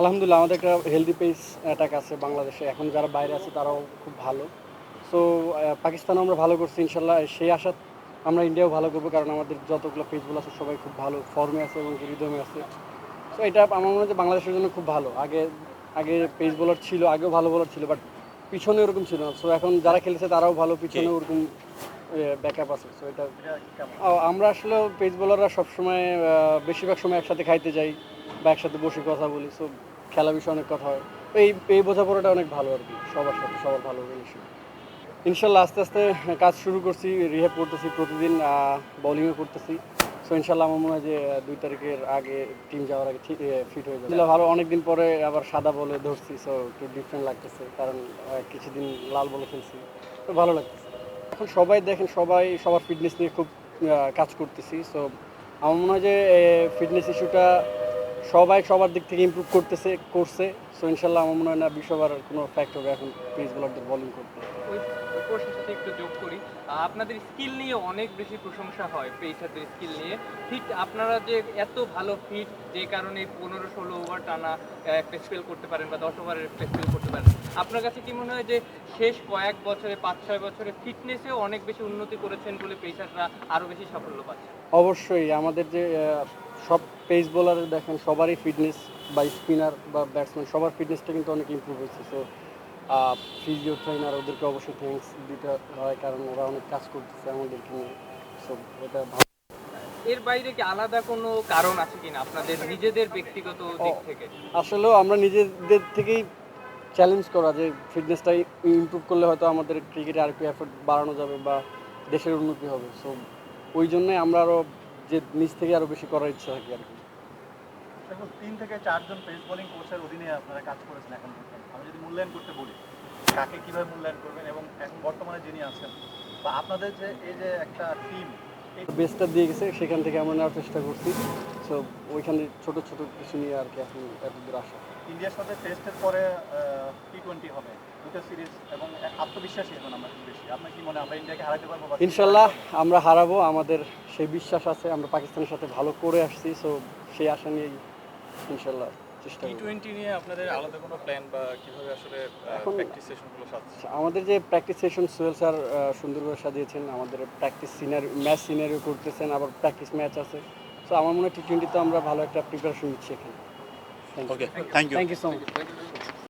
আলহামদুলিল্লাহ আমাদের একটা হেলদি পেস অ্যাটাক আছে বাংলাদেশে। এখন যারা বাইরে আছে তারাও খুব ভালো। সো পাকিস্তানও আমরা ভালো করছি ইনশাল্লাহ। সেই আশা আমরা ইন্ডিয়াও ভালো করবো, কারণ আমাদের যতগুলো পেসগুলো আছে সবাই খুব ভালো ফর্মে আছে এবং রিদমে আছে। সো এটা আমার মনে হয় যে বাংলাদেশের জন্য খুব ভালো। আগে আগে পেস বোলার ছিল, আগেও ভালো বোলার ছিল, বাট পিছনে ওরকম ছিল না। সো এখন যারা খেলেছে তারাও ভালো, পিছনে ওরকম ব্যাকআপ আছে। সো এটা আমরা আসলে পেস বোলাররা সবসময় বেশিরভাগ সময় একসাথে খাইতে যাই বা একসাথে বসে কথা বলি। সো খেলা বিষয়ে অনেক কথা হয়। তো এই বোঝাপড়াটা অনেক ভালো আর কি, সবার সাথে সবার ভালো রিলেশন। ইনশাল্লাহ আস্তে আস্তে কাজ শুরু করছি, রিহ্যাব করতেছি, প্রতিদিন বোলিংও করতেছি। সো ইনশাল্লাহ আমার মনে হয় যে 2 তারিখের আগে টিম যাওয়ার আগে ঠিক ফিট হয়ে যাবে। ভালো, অনেকদিন পরে আবার সাদা বলে ধরছি। সো একটু ডিফারেন্ট লাগতেছে, কারণ কিছুদিন লাল বলে খেলছি। তো ভালো লাগতেছে। এখন সবাই দেখেন, সবাই সবার ফিটনেস নিয়ে খুব কাজ করতেছি। সো আমার মনে হয় যে ফিটনেস ইস্যুটা সবাই সবার দিক থেকে ইমপ্রুভ করছে। সো ইনশাল্লাহ আমার মনে হয় না বিশ্ববার কোনো ফ্যাক্ট হবে এখন পেস বোলারদের বোলিং করতে। ওই ওই প্রশ্নের সাথে একটু যোগ করি। আপনাদের স্কিল নিয়ে অনেক বেশি প্রশংসা হয়, পেসারদের স্কিল নিয়ে। ঠিক আপনারা যে এত ভালো ফিট, যে কারণে 15-16 ওভার টানা একটা স্পেল করতে পারেন বা 10 ওভারের একটা স্পেল করতে পারেন। আপনার কাছে কি মনে হয় যে শেষ কয়েক বছরে 5-6 বছরে ফিটনেসেও অনেক বেশি উন্নতি করেছেন বলে পেসাররা আরও বেশি সাফল্য পাচ্ছে? অবশ্যই আমাদের যে সব পেস বোলারের দেখেন সবারই ফিটনেস বা স্পিনার বা ব্যাটসম্যান সবার ফিটনেসটা কিন্তু অনেক ইমপ্রুভ হয়েছে। সো ফিজিও ট্রেনার ওদেরকে অবশ্যই থ্যাঙ্কস দিতে হয়, কারণ ওরা অনেক কাজ করতেছে আমাদেরকে নিয়ে। সো এটা ভালো। এর বাইরে কি আলাদা কোনো কারণ আছে কিনা আপনাদের নিজেদের ব্যক্তিগত দিক থেকে? আসলেও আমরা নিজেদের থেকেই চ্যালেঞ্জ করা যে ফিটনেসটা ইমপ্রুভ করলে হয়তো আমাদের ক্রিকেটে আর একটু এফোর্ট বাড়ানো যাবে বা দেশের উন্নতি হবে। সো ওই জন্যই আমরা আরও যে নিজ থেকে আরও বেশি করার ইচ্ছা থাকি আর কি। দেখুন 3 থেকে 4 জন পেস বোলিং কোচের অধীনে আপনারা কাজ করেছেন এখন পর্যন্ত। আমি যদি মূল্যায়ন করতে বলি, কাকে কিভাবে মূল্যায়ন করবেন এবং এখন বর্তমানে যিনি আছেন বা আপনাদের যে এই যে একটা টিম, এই বেস্টটা দিয়ে গেছে, সেখান থেকে আমরা নেওয়ার চেষ্টা করছি। সো ওইখানে ছোট ছোট কিছু নিয়ে আর কি এখন এত দূর আসা। ইন্ডিয়ার সাথে টেস্টের পরে T20 হবে, দুটো সিরিজ এবং আত্মবিশ্বাসী এখন আমরা খুব বেশি। আপনার কি মনে হয় আমরা ইন্ডিয়াকে হারাতে পারবো? ইনশাল্লাহ আমরা হারাবো, আমাদের সেই বিশ্বাস আছে। আমরা পাকিস্তানের সাথে ভালো করে আসছি। সো সেই আশা নিয়েই ইনশাল্লাহ চেষ্টা করব। T20 নিয়ে আপনাদের আলাদা কোনো প্ল্যান বা কিভাবে আসলে এখন প্র্যাকটিস সেশনগুলো সাজছে? আমাদের যে প্র্যাকটিস সেশন সোহেল স্যার সুন্দর করে সাজিয়েছেন। আমাদের প্র্যাকটিস ম্যাচ সিনারিও করতেছেন, আবার প্র্যাকটিস ম্যাচ আছে। সো আমার মনে হয় T20 তো আমরা ভালো একটা প্রিপারেশন নিচ্ছি এখানে। Okay, thank you. Thank you so much.